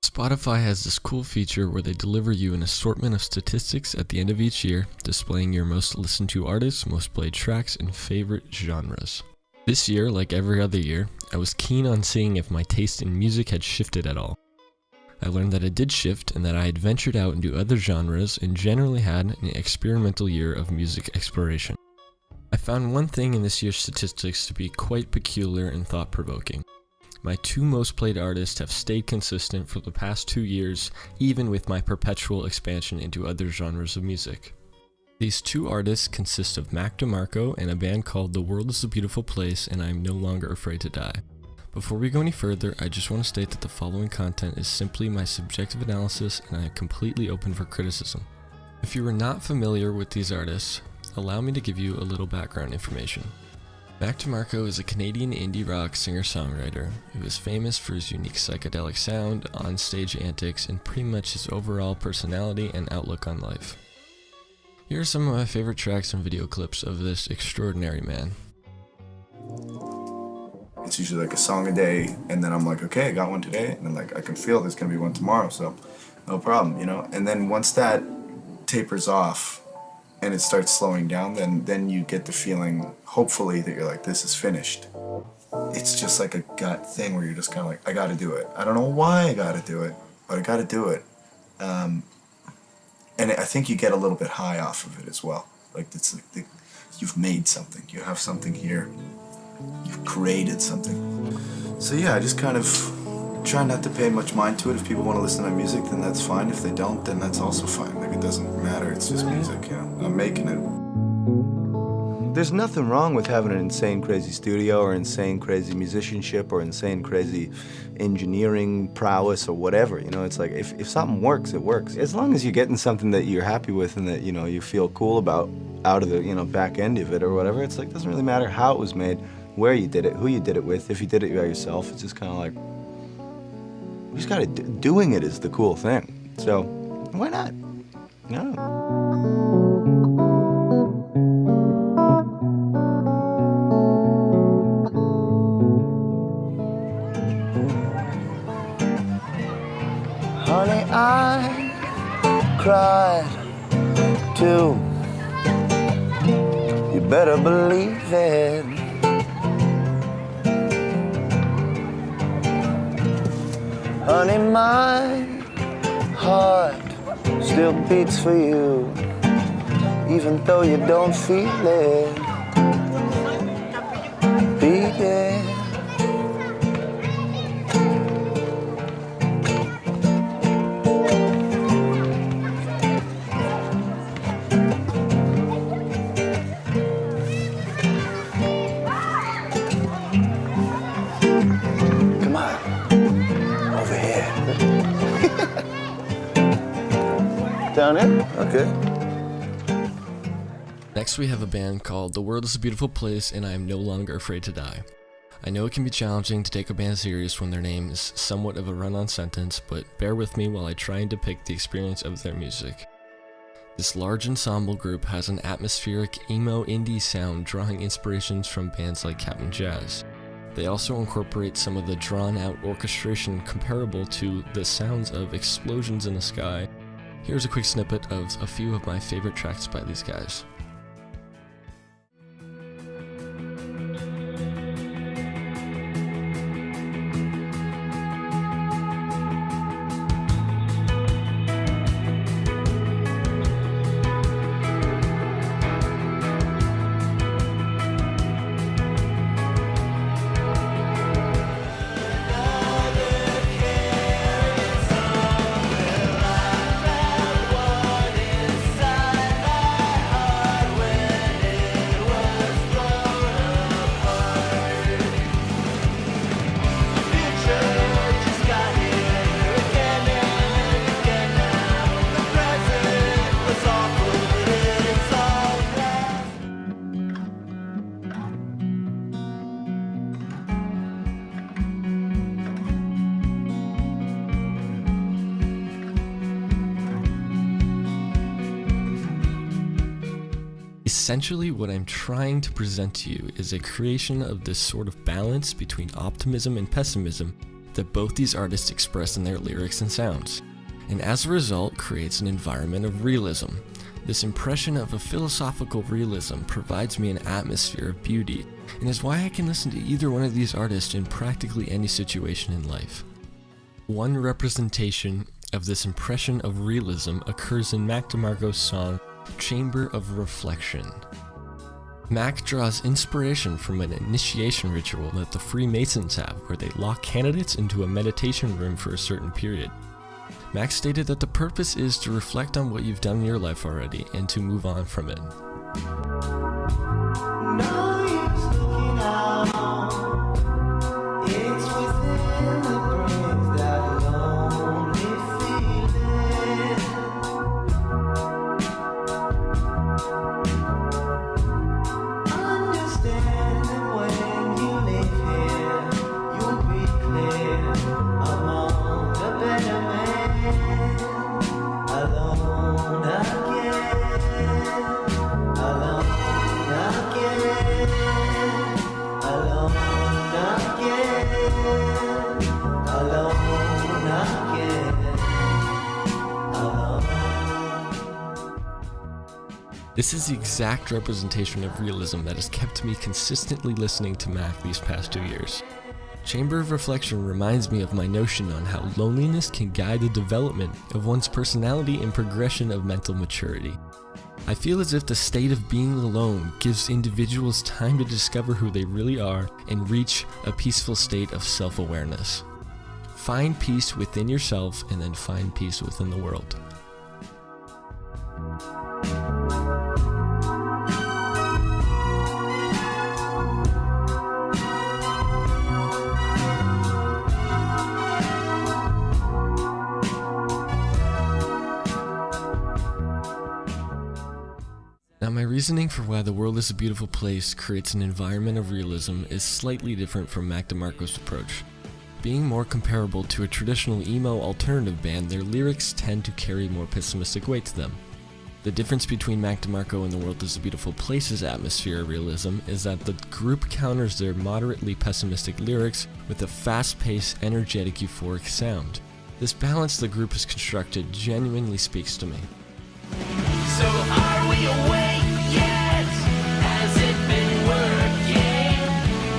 Spotify has this cool feature where they deliver you an assortment of statistics at the end of each year, displaying your most listened to artists, most played tracks, and favorite genres. This year, like every other year, I was keen on seeing if my taste in music had shifted at all. I learned that it did shift and that I had ventured out into other genres and generally had an experimental year of music exploration. I found one thing in this year's statistics to be quite peculiar and thought-provoking. My two most played artists have stayed consistent for the past 2 years, even with my perpetual expansion into other genres of music. These two artists consist of DeMarco and a band called The World is a Beautiful Place and I'm No Longer Afraid to Die. Before we go any further, I just want to state that the following content is simply my subjective analysis and I am completely open for criticism. If you are not familiar with these artists, allow me to give you a little background information. DeMarco is a Canadian indie rock singer-songwriter who is famous for his unique psychedelic sound, on-stage antics, and pretty much his overall personality and outlook on life. Here are some of my favorite tracks and video clips of this extraordinary man. It's usually like a song a day, and then I'm like, okay, I got one today, and then like I can feel there's gonna be one tomorrow, so no problem, you know? And then once that tapers off, and it starts slowing down, then you get the feeling, hopefully, that you're like, this is finished. It's just like a gut thing where you're just kind of like, I gotta do it. I don't know why I gotta do it, but I gotta do it. And I think you get a little bit high off of it as well. Like, it's like you've made something. You have something here. You've created something. So yeah, I just kind of try not to pay much mind to it. If people want to listen to my music, then that's fine. If they don't, then that's also fine. Like, it doesn't matter. It's just music, you know. I'm making it. There's nothing wrong with having an insane crazy studio or insane crazy musicianship or insane crazy engineering prowess or whatever, you know. It's like, if something works, it works. As long as you're getting something that you're happy with and that, you know, you feel cool about out of the, you know, back end of it or whatever, it's like, it doesn't really matter how it was made, where you did it, who you did it with. If you did it by yourself, it's just kind of like, you just gotta, doing it is the cool thing. So, why not? No. Honey, I cried too. You better believe it. Honey, my heart still beats for you, even though you don't feel it. Beat it. Come on, over here. Down here? Okay. Next we have a band called The World is a Beautiful Place and I Am No Longer Afraid to Die. I know it can be challenging to take a band serious when their name is somewhat of a run-on sentence, but bear with me while I try and depict the experience of their music. This large ensemble group has an atmospheric emo indie sound drawing inspirations from bands like Captain Jazz. They also incorporate some of the drawn-out orchestration comparable to the sounds of explosions in the sky. Here's a quick snippet of a few of my favorite tracks by these guys. Essentially, what I'm trying to present to you is a creation of this sort of balance between optimism and pessimism that both these artists express in their lyrics and sounds, and as a result creates an environment of realism. This impression of a philosophical realism provides me an atmosphere of beauty, and is why I can listen to either one of these artists in practically any situation in life. One representation of this impression of realism occurs in Mac DeMarco's song, Chamber of Reflection. Mac draws inspiration from an initiation ritual that the Freemasons have, where they lock candidates into a meditation room for a certain period. Mac stated that the purpose is to reflect on what you've done in your life already and to move on from it. This is the exact representation of realism that has kept me consistently listening to Mac these past 2 years. Chamber of Reflection reminds me of my notion on how loneliness can guide the development of one's personality and progression of mental maturity. I feel as if the state of being alone gives individuals time to discover who they really are and reach a peaceful state of self-awareness. Find peace within yourself and then find peace within the world. Now, my reasoning for why The World is a Beautiful Place creates an environment of realism is slightly different from Mac DeMarco's approach. Being more comparable to a traditional emo alternative band, their lyrics tend to carry more pessimistic weight to them. The difference between Mac DeMarco and The World is a Beautiful Place's atmosphere of realism is that the group counters their moderately pessimistic lyrics with a fast-paced, energetic, euphoric sound. This balance the group has constructed genuinely speaks to me. So are we awake yet? Has it been working?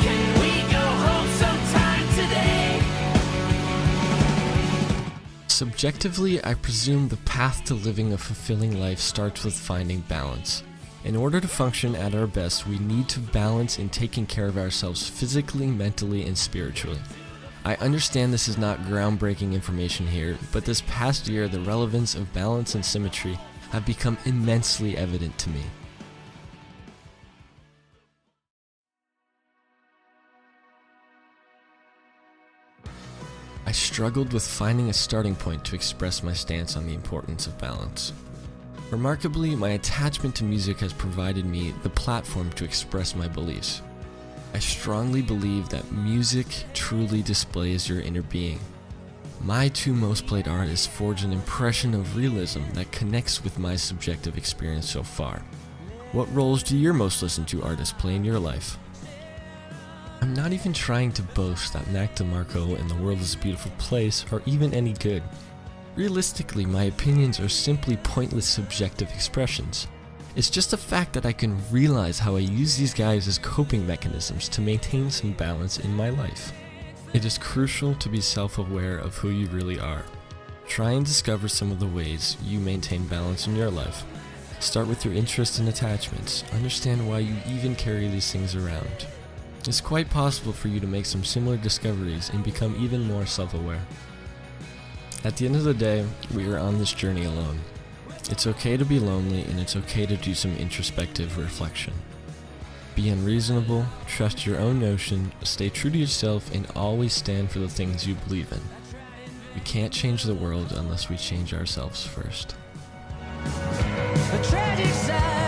Can we go home sometime today? Subjectively, I presume the path to living a fulfilling life starts with finding balance. In order to function at our best, we need to balance in taking care of ourselves physically, mentally, and spiritually. I understand this is not groundbreaking information here, but this past year the relevance of balance and symmetry have become immensely evident to me. I struggled with finding a starting point to express my stance on the importance of balance. Remarkably, my attachment to music has provided me the platform to express my beliefs. I strongly believe that music truly displays your inner being. My two most played artists forge an impression of realism that connects with my subjective experience so far. What roles do your most listened to artists play in your life? I'm not even trying to boast that Mac DeMarco and The World is a Beautiful Place are even any good. Realistically, my opinions are simply pointless subjective expressions. It's just a fact that I can realize how I use these guys as coping mechanisms to maintain some balance in my life. It is crucial to be self-aware of who you really are. Try and discover some of the ways you maintain balance in your life. Start with your interests and attachments. Understand why you even carry these things around. It's quite possible for you to make some similar discoveries and become even more self-aware. At the end of the day, we are on this journey alone. It's okay to be lonely, and it's okay to do some introspective reflection. Be unreasonable, trust your own notion, stay true to yourself, and always stand for the things you believe in. We can't change the world unless we change ourselves first. A tragic side.